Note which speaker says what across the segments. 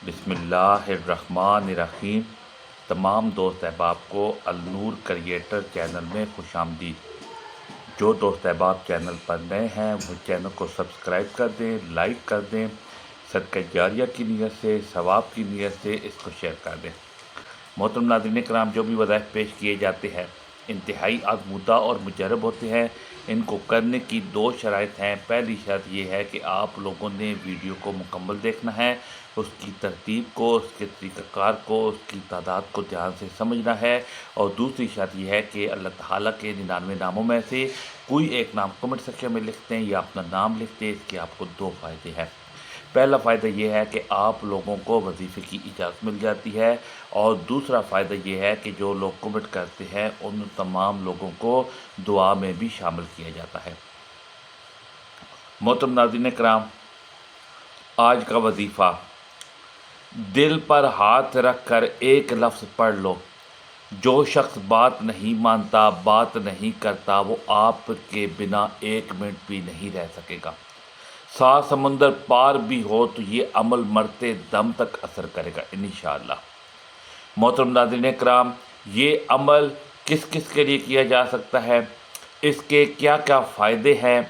Speaker 1: بسم اللہ الرحمن الرحیم۔ تمام دوست احباب کو النور کریٹر چینل میں خوش آمدید۔ جو دوست احباب چینل پر نئے ہیں وہ چینل کو سبسکرائب کر دیں، لائک کر دیں، صدقہ جاریہ کی نیت سے، ثواب کی نیت سے اس کو شیئر کر دیں۔ محترم ناظرین کرام، جو بھی وظائف پیش کیے جاتے ہیں انتہائی آزمودہ اور مجرب ہوتے ہیں۔ ان کو کرنے کی دو شرائط ہیں۔ پہلی شرط یہ ہے کہ آپ لوگوں نے ویڈیو کو مکمل دیکھنا ہے، اس کی ترتیب کو، اس کے طریقہ کار کو، اس کی تعداد کو دھیان سے سمجھنا ہے، اور دوسری شرط یہ ہے کہ اللہ تعالیٰ کے 99 ناموں میں سے کوئی ایک نام کمنٹ سیکشن میں لکھتے ہیں یا اپنا نام لکھتے ہیں۔ اس کے آپ کو دو فائدے ہیں۔ پہلا فائدہ یہ ہے کہ آپ لوگوں کو وظیفے کی اجازت مل جاتی ہے، اور دوسرا فائدہ یہ ہے کہ جو لوگ کمنٹ کرتے ہیں ان تمام لوگوں کو دعا میں بھی شامل کیا جاتا ہے۔ محترم ناظرین کرام، آج کا وظیفہ: دل پر ہاتھ رکھ کر ایک لفظ پڑھ لو۔ جو شخص بات نہیں مانتا، بات نہیں کرتا، وہ آپ کے بنا ایک منٹ بھی نہیں رہ سکے گا۔ 7 سمندر پار بھی ہو تو یہ عمل مرتے دم تک اثر کرے گا انشاءاللہ۔ محترم ناظرین کرام، یہ عمل کس کس کے لیے کیا جا سکتا ہے، اس کے کیا کیا فائدے ہیں،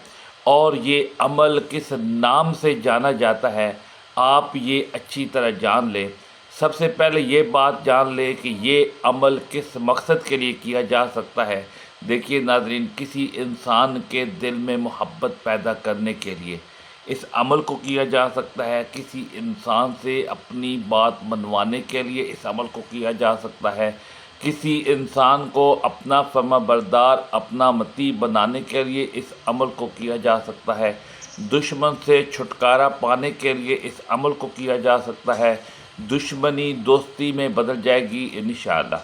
Speaker 1: اور یہ عمل کس نام سے جانا جاتا ہے، آپ یہ اچھی طرح جان لیں۔ سب سے پہلے یہ بات جان لیں کہ یہ عمل کس مقصد کے لیے کیا جا سکتا ہے۔ دیکھیے ناظرین، کسی انسان کے دل میں محبت پیدا کرنے کے لیے اس عمل کو کیا جا سکتا ہے۔ کسی انسان سے اپنی بات منوانے کے لیے اس عمل کو کیا جا سکتا ہے۔ کسی انسان کو اپنا فرما بردار، اپنا مطیع بنانے کے لیے اس عمل کو کیا جا سکتا ہے۔ دشمن سے چھٹکارا پانے کے لیے اس عمل کو کیا جا سکتا ہے۔ دشمنی دوستی میں بدل جائے گی انشاءاللہ۔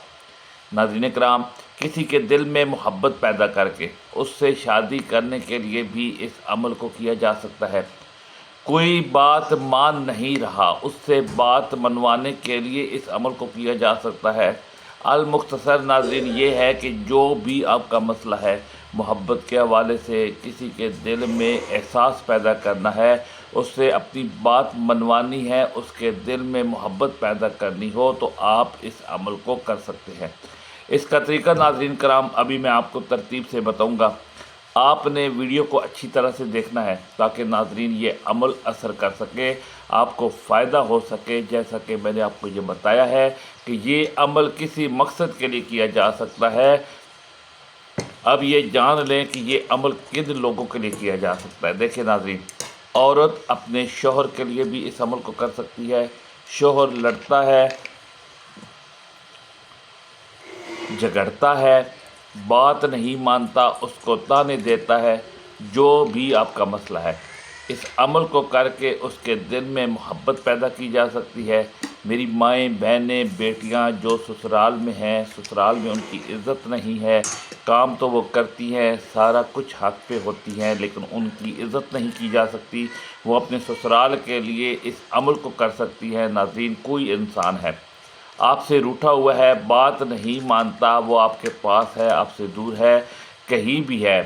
Speaker 1: ناظرین کرام، کسی کے دل میں محبت پیدا کر کے اس سے شادی کرنے کے لیے بھی اس عمل کو کیا جا سکتا ہے۔ کوئی بات مان نہیں رہا، اس سے بات منوانے کے لیے اس عمل کو کیا جا سکتا ہے۔ المختصر ناظرین یہ ہے کہ جو بھی آپ کا مسئلہ ہے، محبت کے حوالے سے کسی کے دل میں احساس پیدا کرنا ہے، اس سے اپنی بات منوانی ہے، اس کے دل میں محبت پیدا کرنی ہو، تو آپ اس عمل کو کر سکتے ہیں۔ اس کا طریقہ ناظرین کرام ابھی میں آپ کو ترتیب سے بتاؤں گا۔ آپ نے ویڈیو کو اچھی طرح سے دیکھنا ہے تاکہ ناظرین یہ عمل اثر کر سکے، آپ کو فائدہ ہو سکے۔ جیسا کہ میں نے آپ کو یہ بتایا ہے کہ یہ عمل کسی مقصد کے لیے کیا جا سکتا ہے۔ اب یہ جان لیں کہ یہ عمل کن لوگوں کے لیے کیا جا سکتا ہے۔ دیکھیں ناظرین، عورت اپنے شوہر کے لیے بھی اس عمل کو کر سکتی ہے۔ شوہر لڑتا ہے، جھگڑتا ہے، بات نہیں مانتا، اس کو تانے دیتا ہے، جو بھی آپ کا مسئلہ ہے، اس عمل کو کر کے اس کے دل میں محبت پیدا کی جا سکتی ہے۔ میری مائیں، بہنیں، بیٹیاں جو سسرال میں ہیں، سسرال میں ان کی عزت نہیں ہے، کام تو وہ کرتی ہیں، سارا کچھ حق پہ ہوتی ہیں، لیکن ان کی عزت نہیں کی جا سکتی، وہ اپنے سسرال کے لیے اس عمل کو کر سکتی ہے۔ ناظرین، کوئی انسان ہے آپ سے روٹھا ہوا ہے، بات نہیں مانتا، وہ آپ کے پاس ہے، آپ سے دور ہے، کہیں بھی ہے،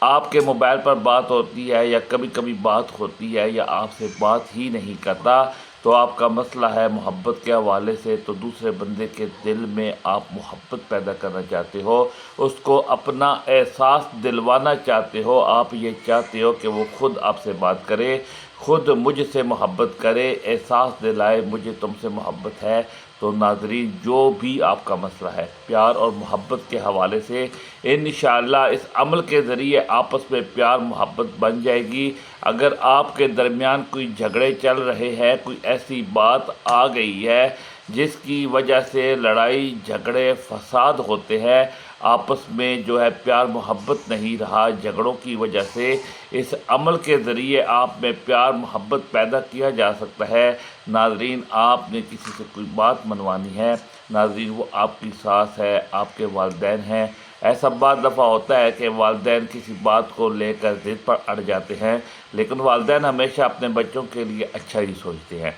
Speaker 1: آپ کے موبائل پر بات ہوتی ہے یا کبھی کبھی بات ہوتی ہے یا آپ سے بات ہی نہیں کرتا، تو آپ کا مسئلہ ہے محبت کے حوالے سے، تو دوسرے بندے کے دل میں آپ محبت پیدا کرنا چاہتے ہو، اس کو اپنا احساس دلوانا چاہتے ہو، آپ یہ چاہتے ہو کہ وہ خود آپ سے بات کرے، خود مجھ سے محبت کرے، احساس دلائے مجھے تم سے محبت ہے۔ تو ناظرین، جو بھی آپ کا مسئلہ ہے پیار اور محبت کے حوالے سے، انشاءاللہ اس عمل کے ذریعے آپس میں پیار محبت بن جائے گی۔ اگر آپ کے درمیان کوئی جھگڑے چل رہے ہیں، کوئی ایسی بات آ گئی ہے جس کی وجہ سے لڑائی جھگڑے فساد ہوتے ہیں، آپس میں جو ہے پیار محبت نہیں رہا، جھگڑوں کی وجہ سے اس عمل کے ذریعے آپ میں پیار محبت پیدا کیا جا سکتا ہے۔ ناظرین، آپ نے کسی سے کوئی بات منوانی ہے، ناظرین وہ آپ کی ساس ہے، آپ کے والدین ہیں۔ ایسا بعض دفعہ ہوتا ہے کہ والدین کسی بات کو لے کر ضد پر اڑ جاتے ہیں، لیکن والدین ہمیشہ اپنے بچوں کے لیے اچھا ہی سوچتے ہیں،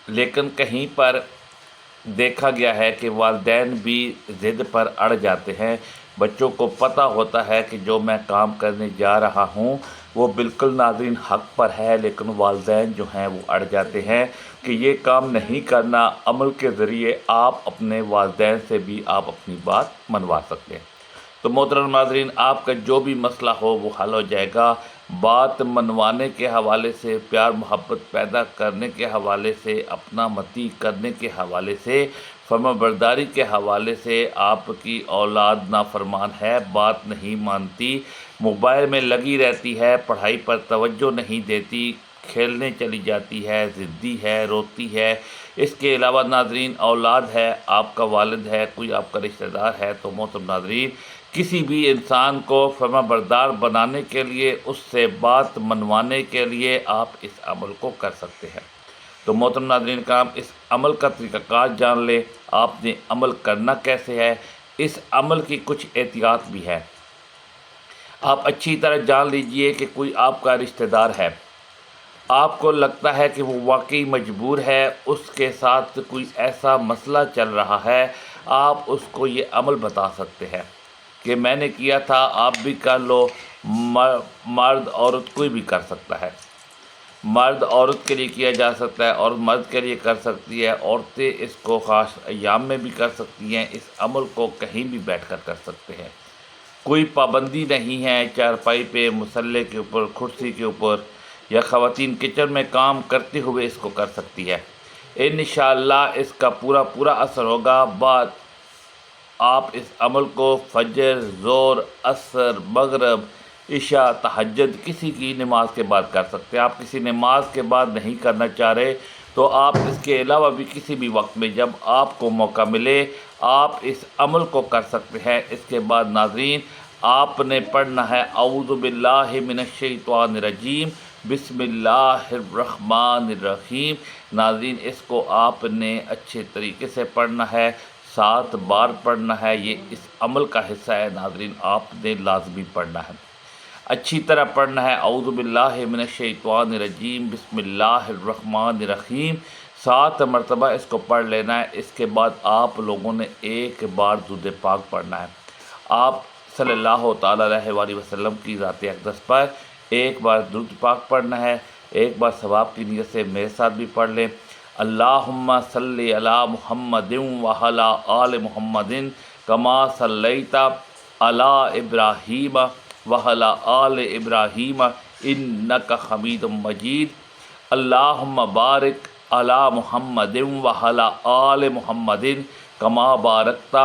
Speaker 1: لیکن کہیں پر دیکھا گیا ہے کہ والدین بھی ضد پر اڑ جاتے ہیں۔ بچوں کو پتہ ہوتا ہے کہ جو میں کام کرنے جا رہا ہوں وہ بالکل ناظرین حق پر ہے، لیکن والدین جو ہیں وہ اڑ جاتے ہیں کہ یہ کام نہیں کرنا۔ عمل کے ذریعے آپ اپنے والدین سے بھی آپ اپنی بات منوا سکتے ہیں۔ تو محترم ناظرین، آپ کا جو بھی مسئلہ ہو وہ حل ہو جائے گا۔ بات منوانے کے حوالے سے، پیار محبت پیدا کرنے کے حوالے سے، اپنا متی کرنے کے حوالے سے، فرما برداری کے حوالے سے، آپ کی اولاد نافرمان ہے، بات نہیں مانتی، موبائل میں لگی رہتی ہے، پڑھائی پر توجہ نہیں دیتی، کھیلنے چلی جاتی ہے، ضدی ہے، روتی ہے۔ اس کے علاوہ ناظرین اولاد ہے، آپ کا والد ہے، کوئی آپ کا رشتہ دار ہے، تو محترم ناظرین کسی بھی انسان کو فرما بردار بنانے کے لیے، اس سے بات منوانے کے لیے آپ اس عمل کو کر سکتے ہیں۔ تو محترم ناظرین کرام، اس عمل کا طریقہ کار جان لیں، آپ نے عمل کرنا کیسے ہے۔ اس عمل کی کچھ احتیاط بھی ہے۔ آپ اچھی طرح جان لیجئے کہ کوئی آپ کا رشتہ دار ہے، آپ کو لگتا ہے کہ وہ واقعی مجبور ہے، اس کے ساتھ کوئی ایسا مسئلہ چل رہا ہے، آپ اس کو یہ عمل بتا سکتے ہیں کہ میں نے کیا تھا، آپ بھی کر لو۔ مرد عورت کوئی بھی کر سکتا ہے، مرد عورت کے لیے کیا جا سکتا ہے اور مرد کے لیے کر سکتی ہے، عورتیں اس کو خاص ایام میں بھی کر سکتی ہیں، اس عمل کو کہیں بھی بیٹھ کر کر سکتے ہیں، کوئی پابندی نہیں ہے، چارپائی پہ، مصلے کے اوپر، کرسی کے اوپر، یا خواتین کچن میں کام کرتے ہوئے اس کو کر سکتی ہے۔ انشاءاللہ اس کا پورا اثر ہوگا۔ بعد آپ اس عمل کو فجر، ظہر، عصر، مغرب، عشاء، تہجد کسی کی نماز کے بعد کر سکتے ہیں۔ آپ کسی نماز کے بعد نہیں کرنا چاہ رہے تو آپ اس کے علاوہ بھی کسی بھی وقت میں جب آپ کو موقع ملے آپ اس عمل کو کر سکتے ہیں۔ اس کے بعد ناظرین آپ نے پڑھنا ہے اعوذ باللہ من الشیطان الرجیم بسم اللہ الرحمن الرحیم۔ ناظرین اس کو آپ نے اچھے طریقے سے پڑھنا ہے، 7 بار پڑھنا ہے، یہ اس عمل کا حصہ ہے ناظرین، آپ نے لازمی پڑھنا ہے، اچھی طرح پڑھنا ہے اعوذ باللہ من الشیطان الرجیم بسم اللہ الرحمن الرحیم، 7 مرتبہ اس کو پڑھ لینا ہے۔ اس کے بعد آپ لوگوں نے ایک بار درود پاک پڑھنا ہے، آپ صلی اللہ تعالیٰ علیہ وآلہ وسلم کی ذات اقدس پر ایک بار درود پاک پڑھنا ہے، ایک بار ثواب کی نیت سے میرے ساتھ بھی پڑھ لیں۔ اللہم صلی علی محمد وعلی آل محمد کما صلیت علی ابراہیم وعلی آل ابراہیم انک حمید مجید۔ اللہم بارک علی محمد وعلی آل محمد کما بارکت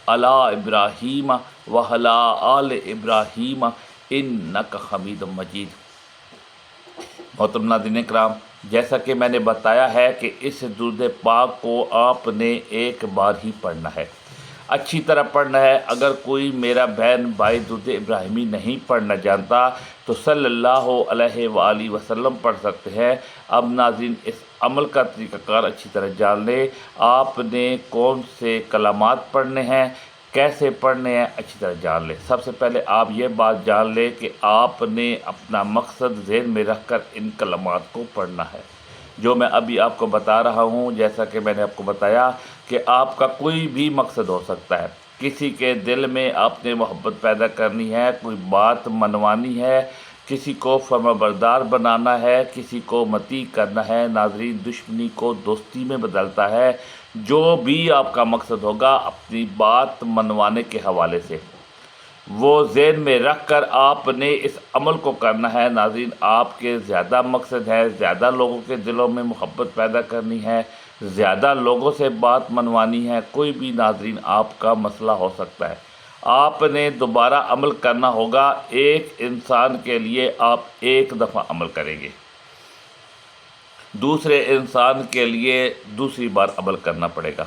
Speaker 1: علی ابراہیم وعلی آل ابراہیم انک حمید مجید۔ محترم ناظرین کرام، جیسا کہ میں نے بتایا ہے کہ اس درود پاک کو آپ نے ایک بار ہی پڑھنا ہے، اچھی طرح پڑھنا ہے۔ اگر کوئی میرا بہن بھائی درود ابراہیمی نہیں پڑھنا جانتا تو صلی اللہ علیہ وآلہ وسلم پڑھ سکتے ہیں۔ اب ناظرین اس عمل کا طریقہ کار اچھی طرح جان لیں، آپ نے کون سے کلمات پڑھنے ہیں، کیسے پڑھنے ہیں، اچھی طرح جان لیں۔ سب سے پہلے آپ یہ بات جان لیں کہ آپ نے اپنا مقصد ذہن میں رکھ کر ان کلمات کو پڑھنا ہے جو میں ابھی آپ کو بتا رہا ہوں۔ جیسا کہ میں نے آپ کو بتایا کہ آپ کا کوئی بھی مقصد ہو سکتا ہے، کسی کے دل میں آپ نے محبت پیدا کرنی ہے، کوئی بات منوانی ہے، کسی کو فرما بردار بنانا ہے، کسی کو مطیع کرنا ہے، ناظرین دشمنی کو دوستی میں بدلتا ہے، جو بھی آپ کا مقصد ہوگا اپنی بات منوانے کے حوالے سے وہ ذہن میں رکھ کر آپ نے اس عمل کو کرنا ہے۔ ناظرین آپ کے زیادہ مقصد ہے، زیادہ لوگوں کے دلوں میں محبت پیدا کرنی ہے، زیادہ لوگوں سے بات منوانی ہے، کوئی بھی ناظرین آپ کا مسئلہ ہو سکتا ہے، آپ نے دوبارہ عمل کرنا ہوگا۔ ایک انسان کے لیے آپ ایک دفعہ عمل کریں گے، دوسرے انسان کے لیے دوسری بار عمل کرنا پڑے گا۔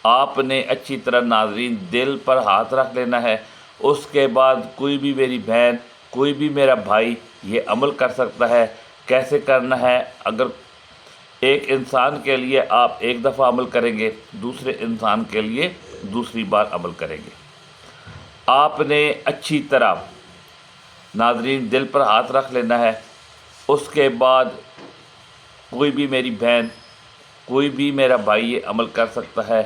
Speaker 1: آپ نے اچھی طرح ناظرین دل پر ہاتھ رکھ لینا ہے۔ اس کے بعد کوئی بھی میری بہن، کوئی بھی میرا بھائی یہ عمل کر سکتا ہے۔ کیسے کرنا ہے؟ اگر ایک انسان کے لیے آپ ایک دفعہ عمل کریں گے، دوسرے انسان کے لیے دوسری بار عمل کریں گے۔ آپ نے اچھی طرح ناظرین دل پر ہاتھ رکھ لینا ہے۔ اس کے بعد کوئی بھی میری بہن، کوئی بھی میرا بھائی یہ عمل کر سکتا ہے۔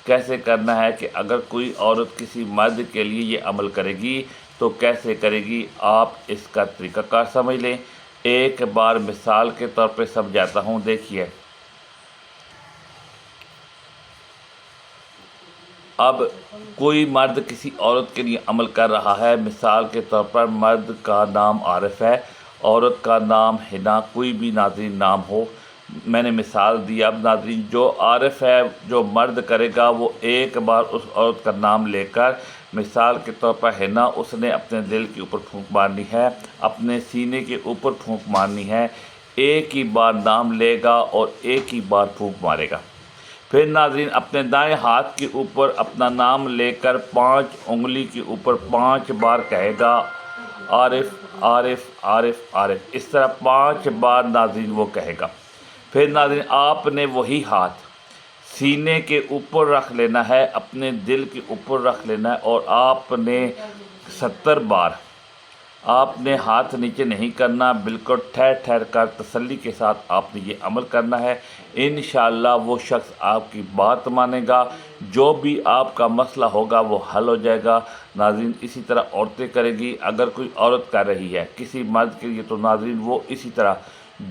Speaker 1: کیسے کرنا ہے کہ اگر کوئی عورت کسی مرد کے لیے یہ عمل کرے گی تو کیسے کرے گی، آپ اس کا طریقہ کار سمجھ لیں۔ ایک بار مثال کے طور پہ سمجھاتا ہوں، دیکھیے۔ اب کوئی مرد کسی عورت کے لیے عمل کر رہا ہے، مثال کے طور پر مرد کا نام عارف ہے، عورت کا نام حنا، کوئی بھی ناظرین نام ہو، میں نے مثال دی۔ اب ناظرین جو عارف ہے، جو مرد کرے گا، وہ ایک بار اس عورت کا نام لے کر، مثال کے طور پر حنا، اس نے اپنے دل کے اوپر پھونک مارنی ہے، اپنے سینے کے اوپر پھونک مارنی ہے، ایک ہی بار نام لے گا اور ایک ہی بار پھونک مارے گا۔ پھر ناظرین اپنے دائیں ہاتھ کے اوپر اپنا نام لے کر 5 انگلی کے اوپر 5 بار کہے گا، عارف عارف عارف عارف، اس طرح 5 بار ناظرین وہ کہے گا۔ پھر ناظرین آپ نے وہی ہاتھ سینے کے اوپر رکھ لینا ہے، اپنے دل کے اوپر رکھ لینا ہے، اور آپ نے 70 بار آپ نے ہاتھ نیچے نہیں کرنا، بالکل ٹھہر ٹھہر کر تسلی کے ساتھ آپ نے یہ عمل کرنا ہے۔ انشاءاللہ وہ شخص آپ کی بات مانے گا، جو بھی آپ کا مسئلہ ہوگا وہ حل ہو جائے گا۔ ناظرین اسی طرح عورتیں کرے گی، اگر کوئی عورت کر رہی ہے کسی مرد کے لیے تو ناظرین وہ اسی طرح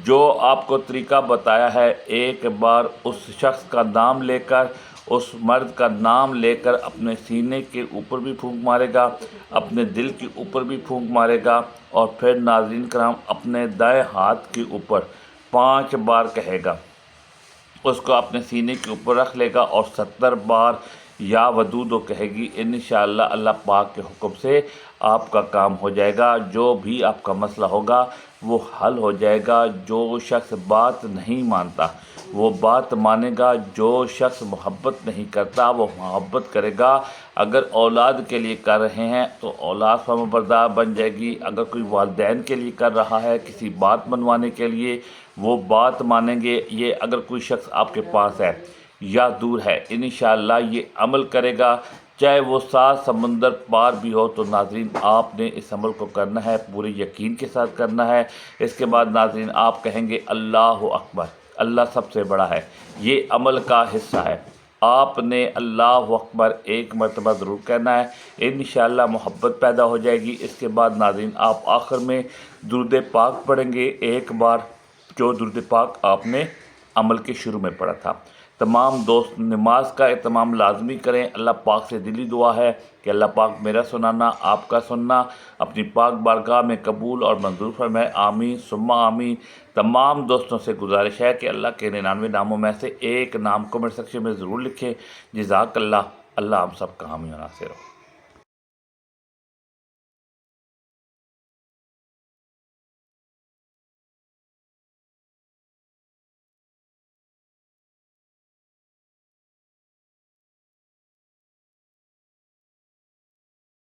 Speaker 1: جو آپ کو طریقہ بتایا ہے، ایک بار اس شخص کا نام لے کر، اس مرد کا نام لے کر اپنے سینے کے اوپر بھی پھونک مارے گا، اپنے دل کے اوپر بھی پھونک مارے گا، اور پھر ناظرین کرام اپنے دائیں ہاتھ کے اوپر 5 بار کہے گا، اس کو اپنے سینے کے اوپر رکھ لے گا اور 70 بار یا ودودو کہے گی۔ انشاءاللہ اللہ پاک کے حکم سے آپ کا کام ہو جائے گا، جو بھی آپ کا مسئلہ ہوگا وہ حل ہو جائے گا۔ جو شخص بات نہیں مانتا وہ بات مانے گا، جو شخص محبت نہیں کرتا وہ محبت کرے گا۔ اگر اولاد کے لیے کر رہے ہیں تو اولاد فرمانبردار بن جائے گی، اگر کوئی والدین کے لیے کر رہا ہے کسی بات منوانے کے لیے وہ بات مانیں گے۔ یہ اگر کوئی شخص آپ کے پاس ہے یا دور ہے، انشاءاللہ یہ عمل کرے گا، چاہے وہ 7 سمندر پار بھی ہو، تو ناظرین آپ نے اس عمل کو کرنا ہے، پورے یقین کے ساتھ کرنا ہے۔ اس کے بعد ناظرین آپ کہیں گے اللہ اکبر، اللہ سب سے بڑا ہے، یہ عمل کا حصہ ہے۔ آپ نے اللہ اکبر ایک مرتبہ ضرور کہنا ہے، انشاءاللہ محبت پیدا ہو جائے گی۔ اس کے بعد ناظرین آپ آخر میں درود پاک پڑھیں گے، ایک بار جو درود پاک آپ نے عمل کے شروع میں پڑھا تھا۔ تمام دوست نماز کا اہتمام لازمی کریں۔ اللہ پاک سے دلی دعا ہے کہ اللہ پاک میرا سنانا، آپ کا سننا اپنی پاک بارگاہ میں قبول اور منظور فرمائے، آمین ثم آمین۔ تمام دوستوں سے گزارش ہے کہ اللہ کے 99 ناموں میں سے ایک نام کمنٹ سیکشن میں ضرور لکھیں۔ جزاک اللہ، اللہ ہم سب کا حامی و ناصر ہو۔